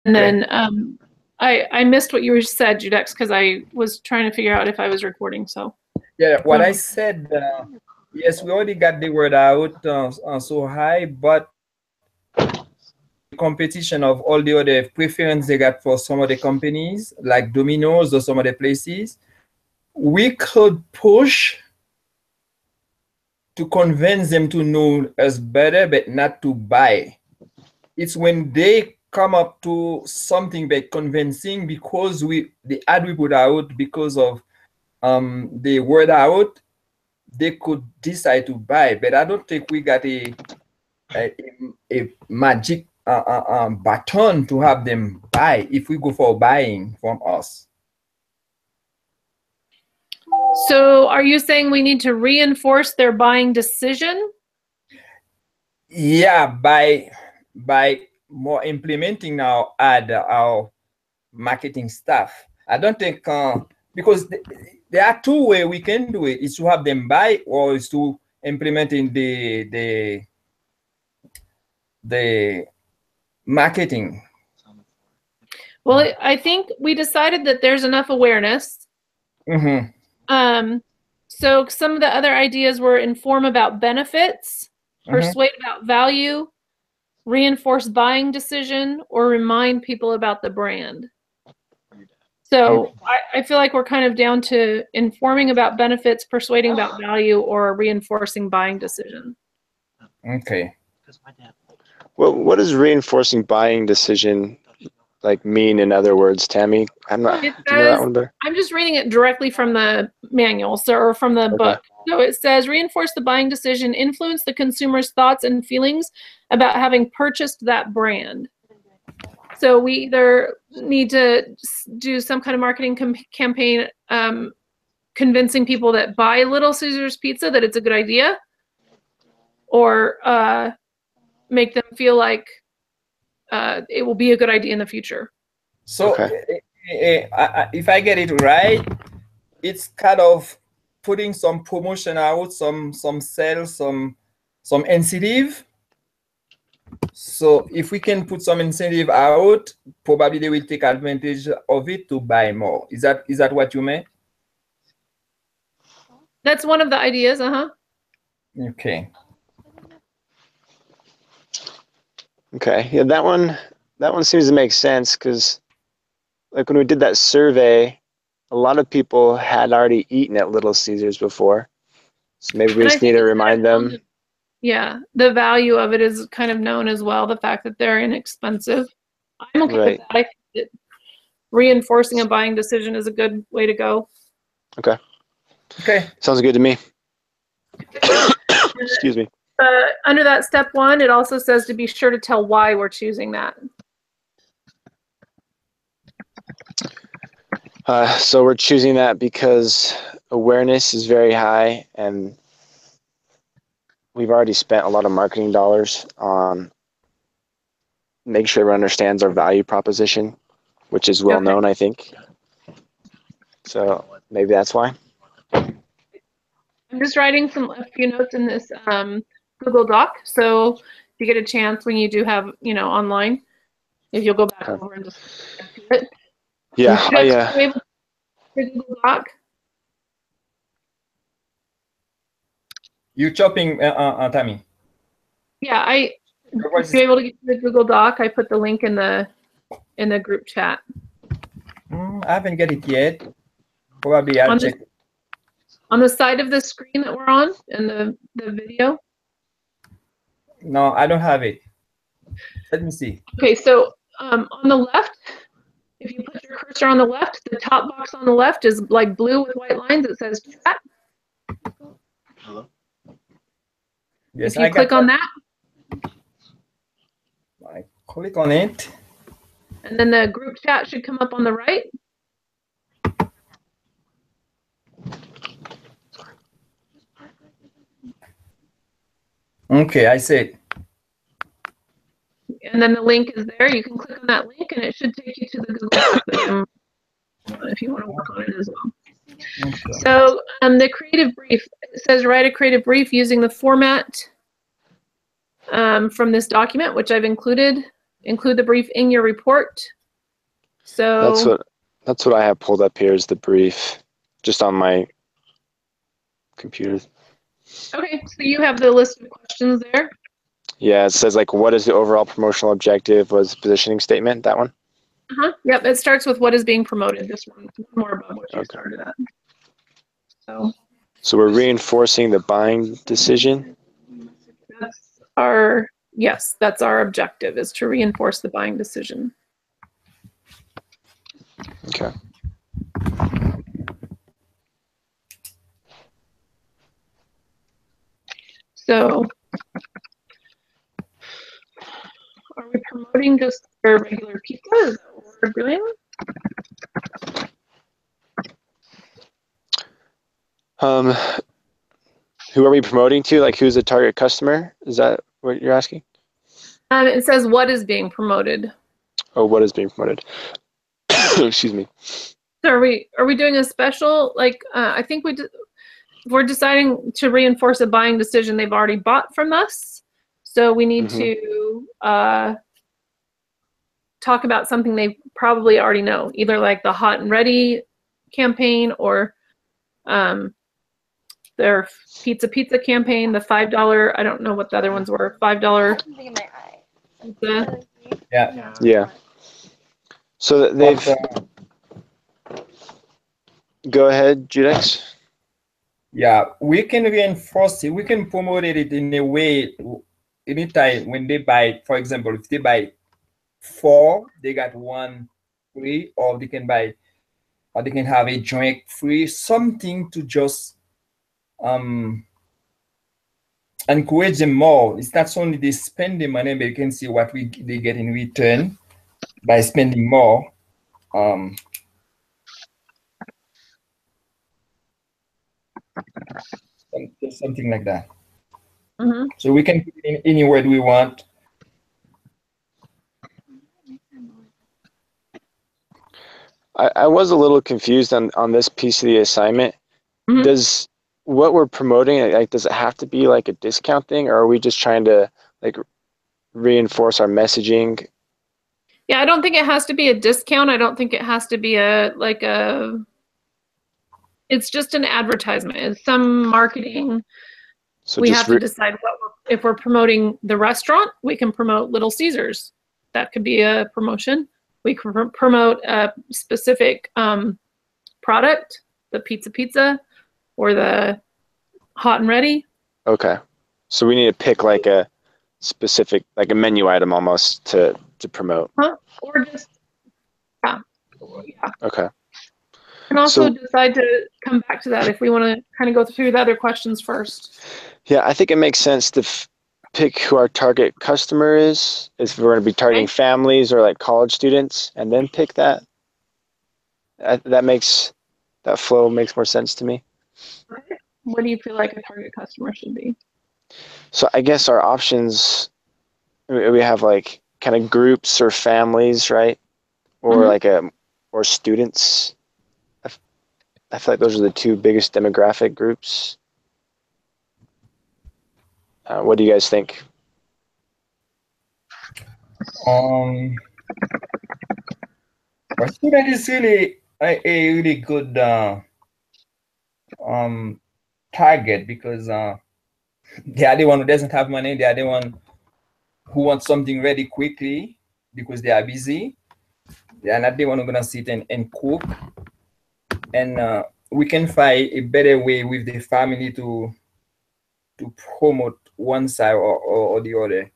And then I missed what you said, Judex, because I was trying to figure out if I was recording. So yeah, what I said, yes, we already got the word out so high, but competition of all the other preference they got for some of the companies like Domino's or some other places, we could push to convince them to know us better, but not to buy. It's when they come up to something that convincing because the ad we put out, because of the word out, they could decide to buy. But I don't think we got a magic button to have them buy if we go for buying from us. So are you saying we need to reinforce their buying decision? Yeah, by more implementing our marketing stuff. I don't think because there are two ways we can do it: is to have them buy, or is to implement in the marketing. Well, I think we decided that there's enough awareness. So some of the other ideas were inform about benefits, persuade about value, reinforce buying decision, or remind people about the brand. So I feel like we're kind of down to informing about benefits, persuading about value, or reinforcing buying decision. Okay. Well, what does reinforcing buying decision like mean in other words, Tammy? I'm not. It Do you know that one better? I'm just reading it directly from the manual, or from the book. So it says, reinforce the buying decision, influence the consumer's thoughts and feelings about having purchased that brand. So we either need to do some kind of marketing campaign convincing people that buy Little Caesars pizza that it's a good idea, or make them feel like it will be a good idea in the future. So if I get it right, it's kind of putting some promotion out, some sales, some incentive. So if we can put some incentive out, probably they will take advantage of it to buy more. Is that what you meant? That's one of the ideas, Okay. Okay, yeah, that one seems to make sense, because like when we did that survey, a lot of people had already eaten at Little Caesars before, so maybe we just need to remind them. Yeah, the value of it is kind of known as well, the fact that they're inexpensive. I'm okay with that. I think that reinforcing a buying decision is a good way to go. Okay. Sounds good to me. Excuse me. Under that step 1, it also says to be sure to tell why we're choosing that. So we're choosing that because awareness is very high, and we've already spent a lot of marketing dollars on making sure everyone understands our value proposition, which is well known, I think. So maybe that's why. I'm just writing a few notes in this Google Doc. So if you get a chance when you do have, online, if you'll go back over and just do it. Yeah, Google Doc. You chopping, Tammy? Yeah, if you're able to get to the Google Doc, I put the link in the group chat. I haven't got it yet. Probably I'll check. On the side of the screen that we're on in the video? No, I don't have it. Let me see. Okay, so on the left, if you put your cursor on the left, the top box on the left is like blue with white lines. It says chat. Hello? Yes, if you click on that. I click on it. And then the group chat should come up on the right. Okay, I see it. And then the link is there. You can click on that link and it should take you to the Google Doc if you want to work on it as well. Okay. So the creative brief, it says write a creative brief using the format from this document, which I've included. include the brief in your report. So that's what I have pulled up here is the brief, just on my computer. okay, so you have the list of questions there. Yeah, it says like, what is the overall promotional objective? Was the positioning statement that one? Yep, it starts with what is being promoted. This one more above what you started at. So we're reinforcing the buying decision. That's our objective, is to reinforce the buying decision. Okay. So are we promoting just our regular pizza? Is that what we're doing? Who are we promoting to? Like, who's the target customer? Is that what you're asking? It says what is being promoted. Oh, what is being promoted? Excuse me. So are we doing a special? Like, I think we're deciding to reinforce a buying decision they've already bought from us. So we need to talk about something they probably already know, either like the hot and ready campaign or their pizza campaign, the $5, I don't know what the other ones were, $5 pizza. Yeah. So they've, go ahead, Judex. Yeah, we can reinforce it. We can promote it in a way, anytime when they buy, for example, if they buy 4, they got 1 free, or they can have a drink free, something to just encourage them more. It's not only they spend the money, but you can see what they get in return by spending more. Something like that. So we can put it in any word we want. I was a little confused on this piece of the assignment. Does what we're promoting, like, does it have to be like a discount thing, or are we just trying to like reinforce our messaging? Yeah, I don't think it has to be a discount. I don't think it has to be it's just an advertisement. It's some marketing. So we have to decide if we're promoting the restaurant, we can promote Little Caesars. That could be a promotion. We can promote a specific product, the pizza, or the hot and ready. Okay. So we need to pick like a specific, like a menu item almost to promote. Or just, yeah. Okay. And also decide to come back to that if we want to kind of go through the other questions first. Yeah, I think it makes sense to pick who our target customer is, if we're going to be targeting families or like college students, and then pick that. That flow makes more sense to me. Okay. What do you feel like a target customer should be? So I guess our options, we have like kind of groups or families, right? Or like or students. I feel like those are the 2 biggest demographic groups. What do you guys think? A student is really a really good target, because they are the one who doesn't have money. They are the one who wants something ready quickly because they are busy. They are not the one who gonna sit and cook. And we can find a better way with the family to promote one side or the other,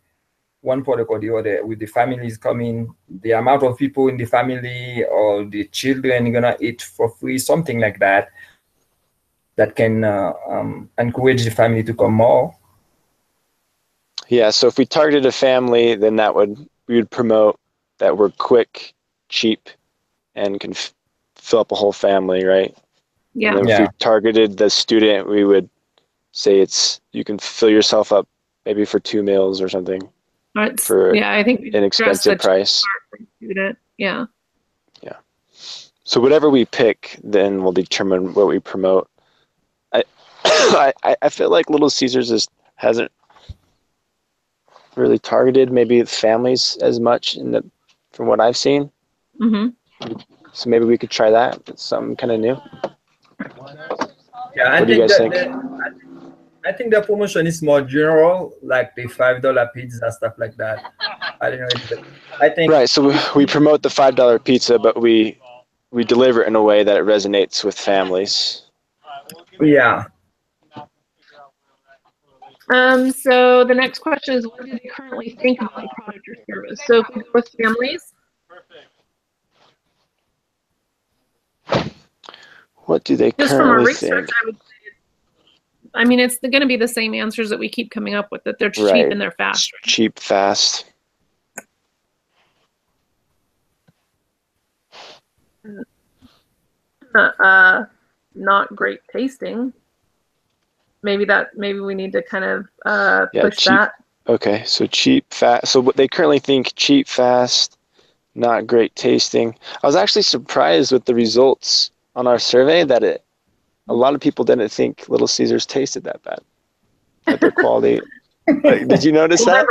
one product or the other. With the families coming, the amount of people in the family or the children gonna eat for free, something like that, that can encourage the family to come more. Yeah, so if we targeted a family, then we would promote that we're quick, cheap, and can fill up a whole family, right? Yeah. And then if we targeted the student, we would say you can fill yourself up maybe for 2 meals or something. For I think inexpensive price. Student. Yeah. Yeah. So whatever we pick, then will determine what we promote. I feel like Little Caesars hasn't really targeted, maybe families as much from what I've seen. So maybe we could try that. It's something kind of new. Yeah, What do you guys think? I think the promotion is more general, like the $5 pizza, stuff like that. I don't know. I think Right. So we promote the $5 pizza, but we deliver it in a way that it resonates with families. yeah. So the next question is, what do they currently think about the product or service? So if we go with families, what do they just from our currently research, think? I would say, I mean, it's going to be the same answers that we keep coming up with, that they're cheap Right. and they're fast. Right? Cheap, fast. Not great tasting. Maybe we need to kind of push cheap. that. Okay, so cheap, fast. So what they currently think: cheap, fast, not great tasting. I was actually surprised with the results on our survey that a lot of people didn't think Little Caesars tasted that bad. That their quality. Did you notice that?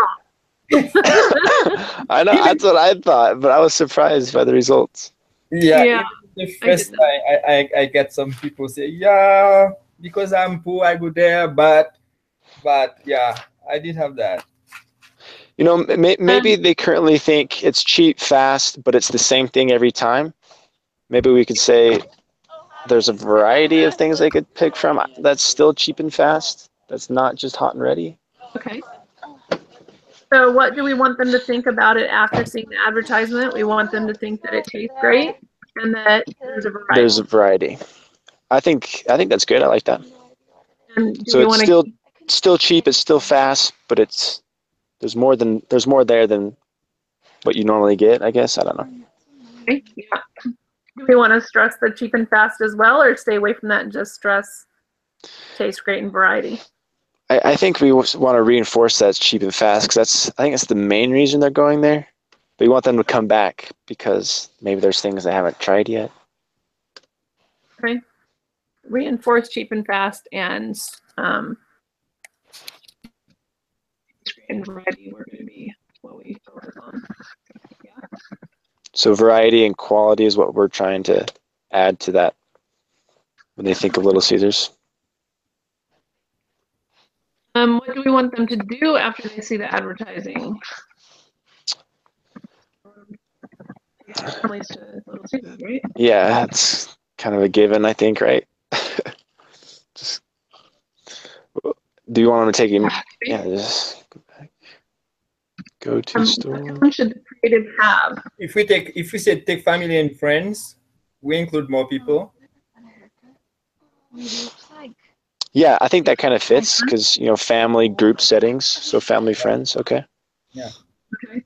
I know that's what I thought, but I was surprised by the results. Yeah. The first time I get some people say, yeah, because I'm poor, I go there, but yeah, I did have that. You know, maybe they currently think it's cheap, fast, but it's the same thing every time. Maybe we could say there's a variety of things they could pick from that's still cheap and fast. That's not just hot and ready. Okay. So what do we want them to think about it after seeing the advertisement? We want them to think that it tastes great and that there's a variety. There's a variety. I think that's good. I like that. And so it's still cheap, it's still fast, but there's more there than what you normally get, I guess. I don't know. Okay. Yeah. Do we want to stress the cheap and fast as well, or stay away from that and just stress taste great and variety? I think we want to reinforce that it's cheap and fast, because I think that's the main reason they're going there. But we want them to come back because maybe there's things they haven't tried yet. Okay. Reinforce cheap and fast and variety were going to be what we focus on. Yeah. So variety and quality is what we're trying to add to that when they think of Little Caesars. What do we want them to do after they see the advertising? Little Caesars, right? Yeah, that's kind of a given, I think, right? Just do you want to take him? Yeah, just go back. Go to store. What should the creative have? If we say take family and friends, we include more people. Yeah, I think that kind of fits because family group settings, so family friends. Okay. Yeah. Okay.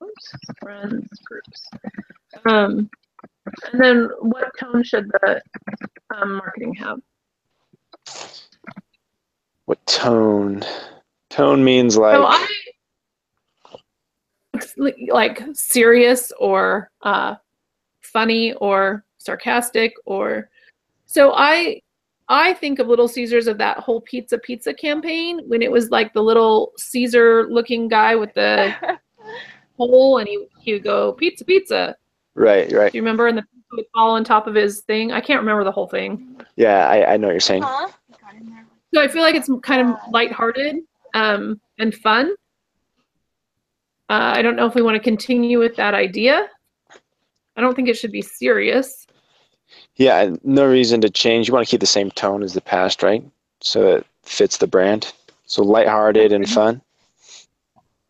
Oops, friends groups. And then what tone should the marketing have? What tone? Tone means like. So like serious or funny or sarcastic or. So I think of Little Caesars of that whole pizza campaign when it was like the little Caesar looking guy with the hole and he would go pizza. Right. Do you remember? And the pizza would fall on top of his thing. I can't remember the whole thing. Yeah, I know what you're saying. So I feel like it's kind of lighthearted and fun. I don't know if we want to continue with that idea. I don't think it should be serious. Yeah, no reason to change. You want to keep the same tone as the past, right? So it fits the brand. So lighthearted and fun.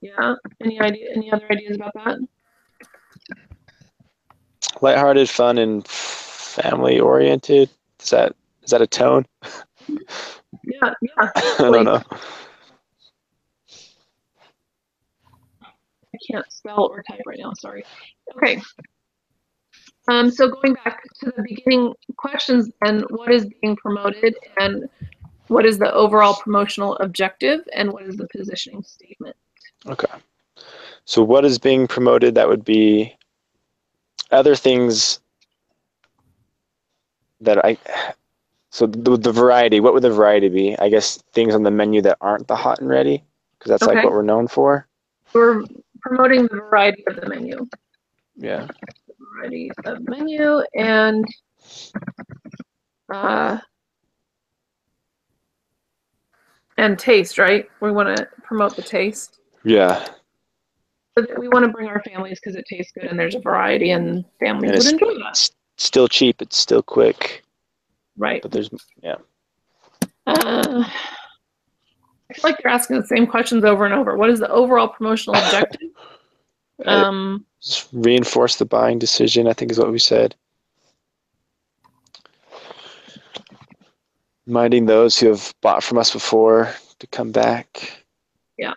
Yeah. Any other ideas about that? Lighthearted, fun, and family oriented. Is that a tone? Yeah. I don't know. I can't spell or type right now. Sorry. Okay. So going back to the beginning questions, and what is being promoted, and what is the overall promotional objective, and what is the positioning statement? Okay. So what is being promoted? That would be other things that so the variety, what would the variety be? I guess things on the menu that aren't the hot and ready. because that's like what we're known for. We're promoting the variety of the menu. Yeah. Variety of menu and taste, right? We want to promote the taste. Yeah. But we want to bring our families because it tastes good and there's a variety and families would enjoy that. It's still cheap. It's still quick. Right. But there's, yeah. I feel like you're asking the same questions over and over. What is the overall promotional objective? Just reinforce the buying decision, I think is what we said. Reminding those who have bought from us before to come back. Yeah.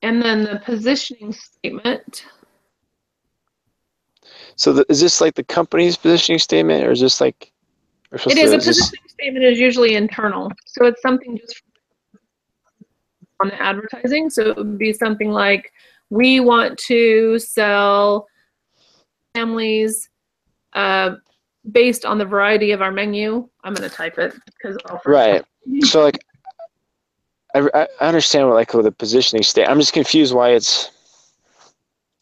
And then the positioning statement. So is this like the company's positioning statement, or is this like? It is. A positioning statement is usually internal, so it's something just on the advertising. So it would be something like, we want to sell families based on the variety of our menu. I'm going to type it because right. So like, I understand what the positioning statement. I'm just confused why it's.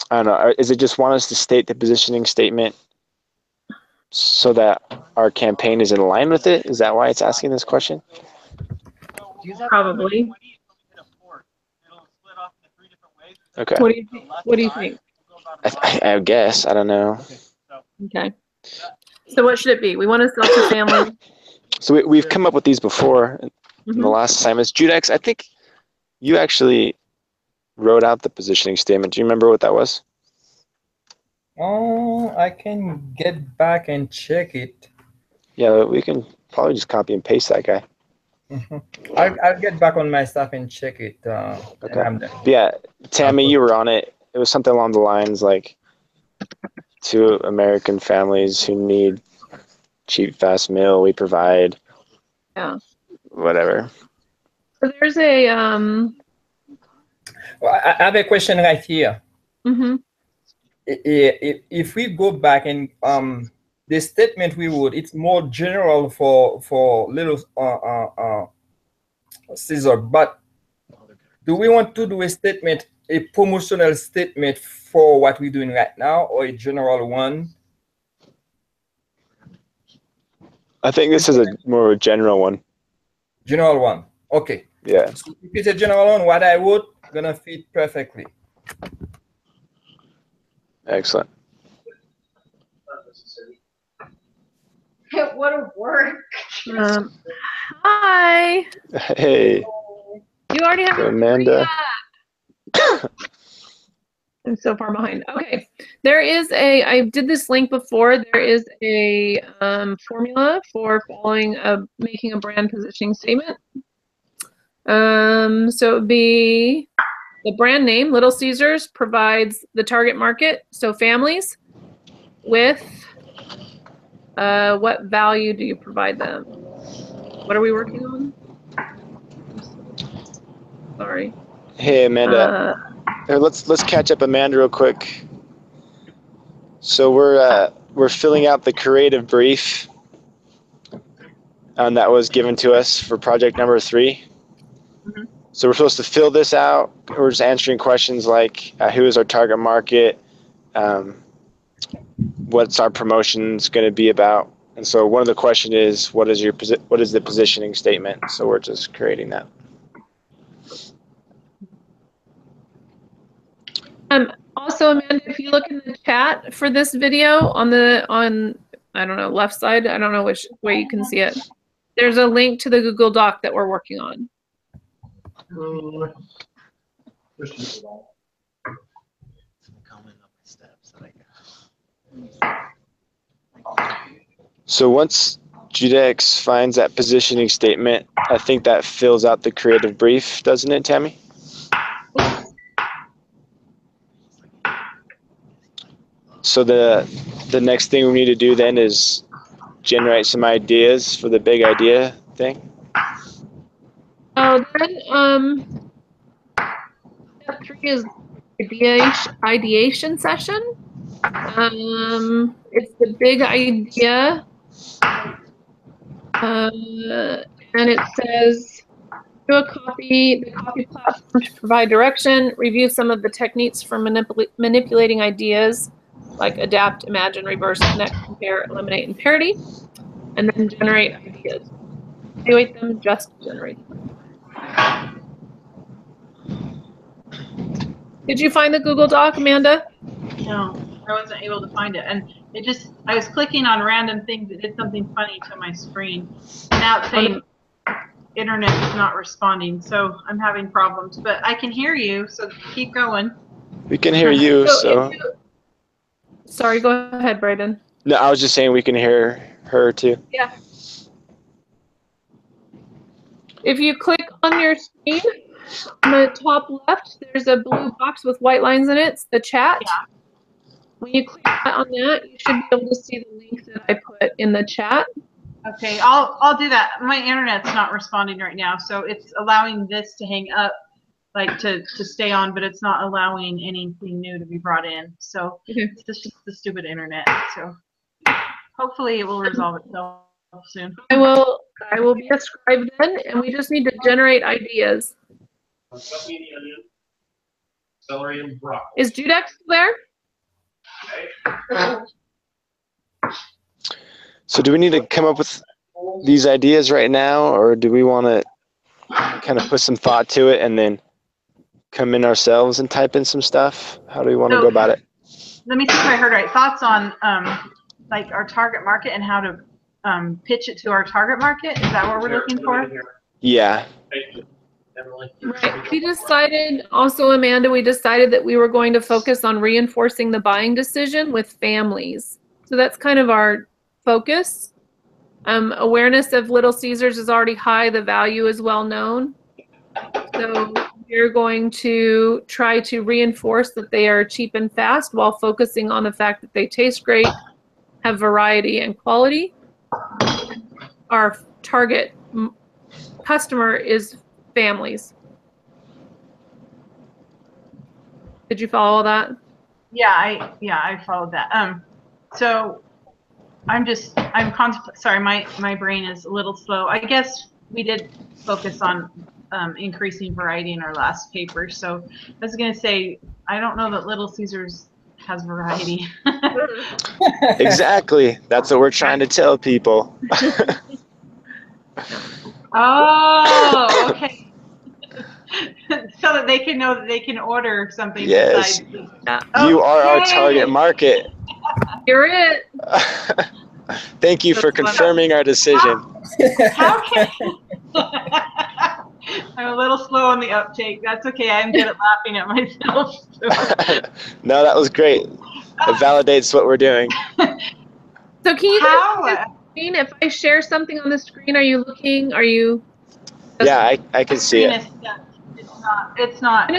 I don't know. Is it just want us to state the positioning statement so that our campaign is in line with it? Is that why it's asking this question? Probably. Okay. What do you think? I guess. I don't know. Okay. So what should it be? We want to sell to families. So we've come up with these before in the last assignments. Judex, I think you actually wrote out the positioning statement. Do you remember what that was? Oh, I can get back and check it. Yeah, we can probably just copy and paste that guy. I'll get back on my stuff and check it. Okay. Yeah, Tammy, you were on it. It was something along the lines like, to American families who need cheap, fast meal, we provide. Yeah. Whatever. So there's a Well, I have a question right here. Mm-hmm. If we go back and the statement we would, it's more general for little Caesar, but do we want to do a statement, a promotional statement for what we're doing right now, or a general one? I think this is a more general one. General one. Okay. Yeah. So if it's a general one, what I would gonna fit perfectly. Excellent. It would have worked. Hi. Hey. You already have Amanda. I'm so far behind. Okay. There is I did this link before. There is a formula for making a brand positioning statement. So it would be the brand name. Little Caesars provides the target market, so families, with what value do you provide them? What are we working on? Sorry. Hey, Amanda. Let's catch up Amanda real quick. So we're filling out the creative brief that was given to us for project number 3. Mm-hmm. So we're supposed to fill this out. We're just answering questions like, who is our target market? What's our promotions going to be about? And so one of the questions is, what is the positioning statement? So we're just creating that. Also, Amanda, if you look in the chat for this video on I don't know, left side, I don't know which way you can see it. There's a link to the Google Doc that we're working on. So once Judex finds that positioning statement, I think that fills out the creative brief, doesn't it, Tammy? So the next thing we need to do then is generate some ideas for the big idea thing. Oh, then step 3 is ideation session. It's the big idea, And it says, do a copy, the copy platform to provide direction, review some of the techniques for manipulating ideas, like adapt, imagine, reverse, connect, compare, eliminate, and parody, and then generate ideas. Evaluate them, just generate them. Did you find the Google Doc, Amanda? No, I wasn't able to find it. And it just, I was clicking on random things. It did something funny to my screen. Now it's saying internet is not responding. So I'm having problems. But I can hear you, so keep going. We can hear you, so. Sorry, go ahead, Brayden. No, I was just saying we can hear her too. Yeah. If you click on your screen, on the top left, there's a blue box with white lines in it. It's the chat. Yeah. When you click on that, you should be able to see the link that I put in the chat. Okay, I'll do that. My internet's not responding right now, so it's allowing this to hang up, like to stay on, but it's not allowing anything new to be brought in. So it's just the stupid internet. So hopefully it will resolve itself soon. I will be a scribe then, and we just need to generate ideas. Cut me the onion, celery, and broccoli. Is Judex there? So do we need to come up with these ideas right now, or do we want to kind of put some thought to it and then come in ourselves and type in some stuff? How do we want to go about it? Let me see if I heard right. Thoughts on like our target market and how to pitch it to our target market? Is that what we're looking for? Yeah. Thank you, Emily. Right. We decided, also Amanda, we decided that we were going to focus on reinforcing the buying decision with families. So that's kind of our focus. Awareness of Little Caesars is already high. The value is well known. So we're going to try to reinforce that they are cheap and fast while focusing on the fact that they taste great, have variety and quality. Our target customer is families. Did you follow all that? Yeah, I followed that. So I'm sorry, my brain is a little slow. I guess we did focus on increasing variety in our last paper. So I was going to say, I don't know that Little Caesars has variety. Exactly. That's what we're trying to tell people. Oh, okay. So that they can know that they can order something. Yes. Besides. You are our Okay. target market. You're it. Thank you for confirming our decision. How can I'm a little slow on the uptake. That's okay. I'm good at laughing at myself. So. No, that was great. It validates what we're doing. So can you guys see if I share something on the screen? Are you looking? Are you? Yeah, I can see it. It's not.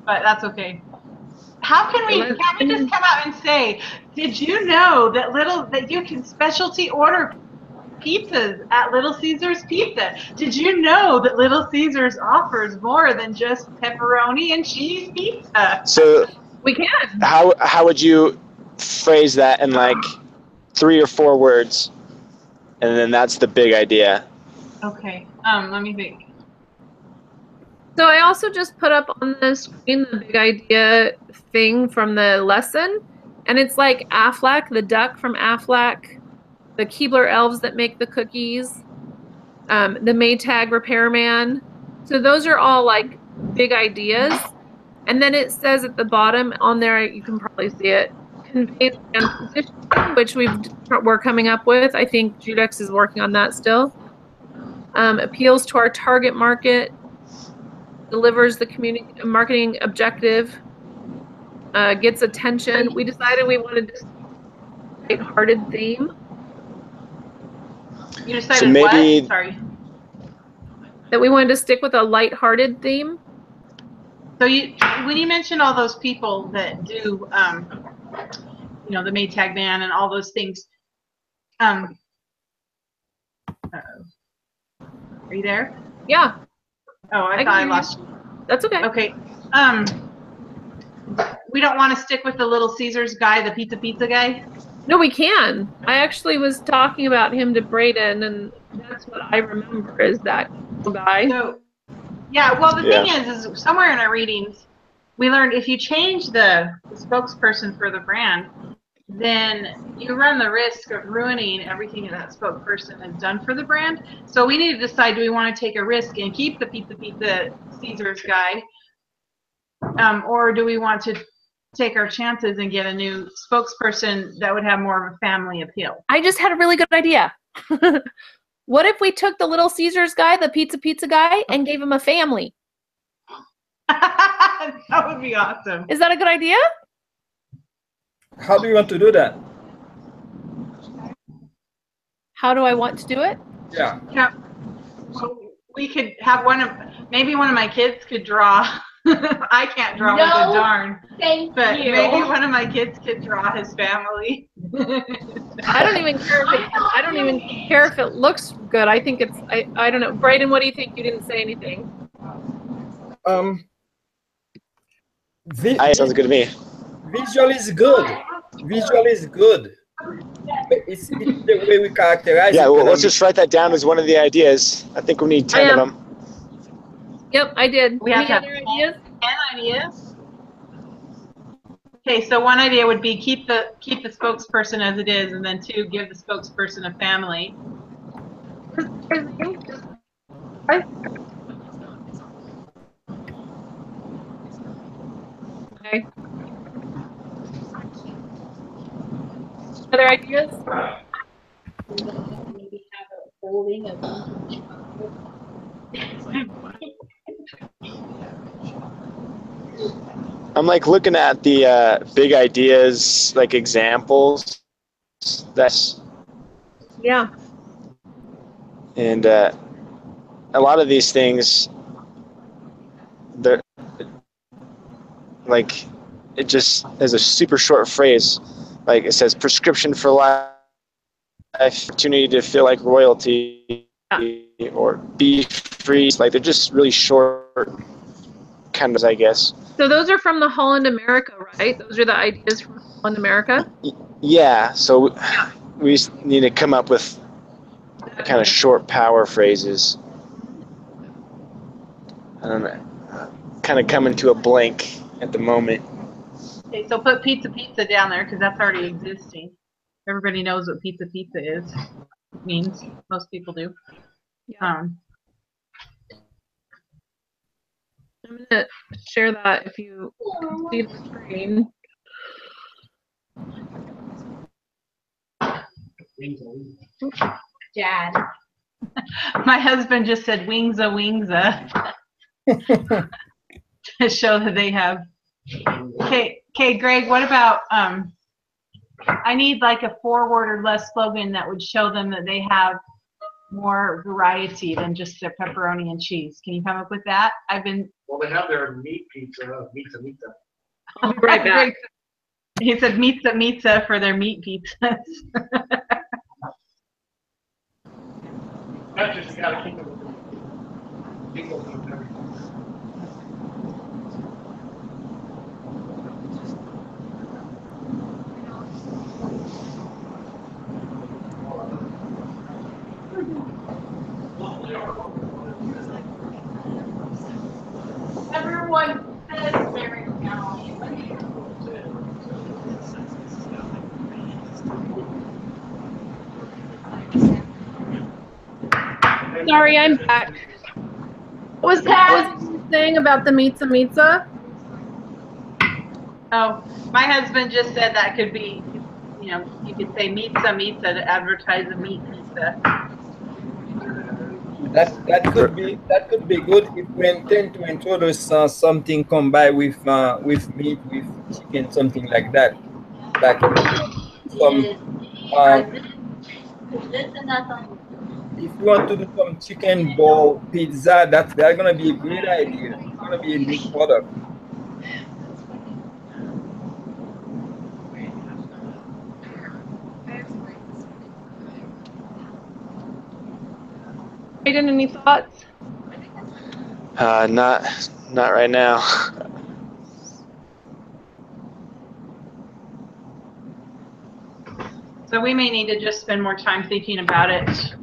But that's okay. How can we? Can't we just come out and say, did you know that you can specialty order pizzas at Little Caesars Pizza? Did you know that Little Caesars offers more than just pepperoni and cheese pizza? So we can. How would you phrase that in like 3 or 4 words? And then that's the big idea. Okay. Let me think. So I also just put up on the screen the big idea thing from the lesson. And it's like Aflac, the duck from Aflac, the Keebler elves that make the cookies, the Maytag repairman. So those are all like big ideas. And then it says at the bottom on there, you can probably see it, conveys brand positioning, which we're coming up with. I think Judex is working on that still. Appeals to our target market, delivers the community marketing objective, gets attention. We decided we wanted this lighthearted theme. You decided so maybe, what? Sorry. That we wanted to stick with a lighthearted theme. So when you mentioned all those people that do, you know, the Maytag man and all those things, are you there? Yeah. Oh, I thought I lost you. That's okay. Okay. We don't want to stick with the Little Caesars guy, the pizza guy? No, we can. I actually was talking about him to Brayden, and That's what I remember is that guy. So, yeah, well, the thing is somewhere in our readings, we learned if you change the spokesperson for the brand, then you run the risk of ruining everything that spokesperson has done for the brand. So we need to decide, do we want to take a risk and keep the Pizza Caesar's guy, or do we want to take our chances and get a new spokesperson that would have more of a family appeal? I just had a really good idea. What if we took the Little Caesars guy, the pizza guy, and gave him a family? That would be awesome. Is that a good idea? How do you want to do that? How do I want to do it? Yeah. Yeah. Well, we could have maybe one of my kids could draw. I can't draw with a darn. But maybe one of my kids could draw his family. I don't even care if it looks good. I think it's I don't know. Brayden, what do you think? You didn't say anything. Sounds good to me. Visual is good. Visual is good. It's the way we characterize it. Yeah, well, let's just write that down as one of the ideas. I think we need 10 of them. Yep, I did. We have other ideas? 10 ideas. Okay, so one idea would be keep the spokesperson as it is, and then 2, give the spokesperson a family. Okay. Other ideas? Maybe have a holding of I'm like looking at the big ideas, like examples. That's and a lot of these things, they're like it just is a super short phrase. Like it says, prescription for life, opportunity to feel like royalty, or be free. Like they're just really short, kind of, I guess. So those are from the Holland America, right? Those are the ideas from Holland America? Yeah, so we need to come up with kind of short power phrases. I don't know, kind of coming to a blank at the moment. Okay, so put pizza down there because that's already existing. Everybody knows what pizza is. Means most people do. I'm gonna share that if you see the screen. Dad. My husband just said wingsa to show that they have. Okay, Greg, what about I need like a 4-word or less slogan that would show them that they have more variety than just their pepperoni and cheese. Can you come up with that? Well, they have their meat pizza. I'll be right back. He said pizza for their meat pizzas. That's just, you gotta keep it with Everyone says very now. Sorry, I'm back. What was you saying about the pizza? Oh, my husband just said that could be, you could say pizza to advertise a meat pizza. That could be good if we intend to introduce something combined with meat, with chicken, something like that. Like if you want to do some chicken ball pizza, that's gonna be a great idea. It's gonna be a new product. Brayden, any thoughts? Not right now. So we may need to just spend more time thinking about it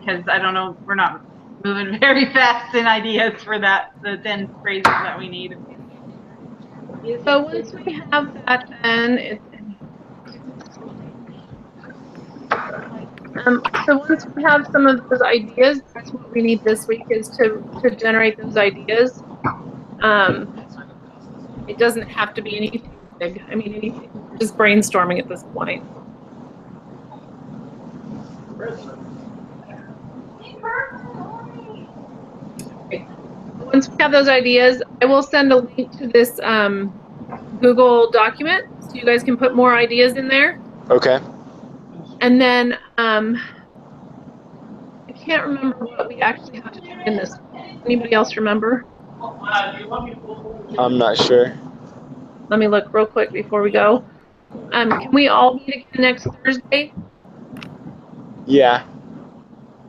because I don't know, we're not moving very fast in ideas for that, the 10 phrases that we need. So once we have that, then so once we have some of those ideas, that's what we need this week, is to generate those ideas. It doesn't have to be anything big. I mean, anything, just brainstorming at this point. Okay. Once we have those ideas, I will send a link to this Google document so you guys can put more ideas in there. Okay. And then I can't remember what we actually have to do in this. Anybody else remember? I'm not sure. Let me look real quick before we go. Can we all meet again next Thursday? Yeah.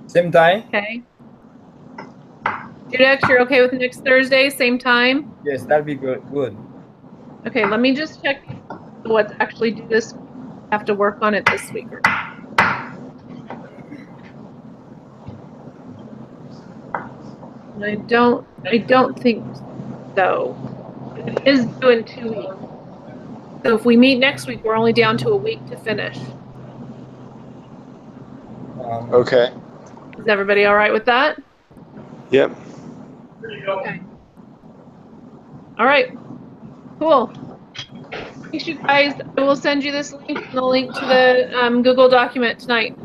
Same time? Okay. Judex, you're okay with next Thursday, same time? Yes, that'll be good. Good. Okay, let me just check what's actually due this week. I have to work on it this week. I don't think so. It is due in 2 weeks. So if we meet next week, we're only down to a week to finish. Okay. Is everybody all right with that? Yep. Okay. All right. Cool. Thanks, you guys. I will send you this link and the link to the Google document tonight.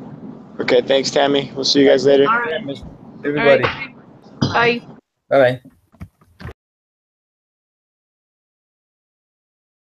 Okay. Thanks, Tammy. We'll see you guys later. All right. Everybody. All right. Bye. Bye-bye.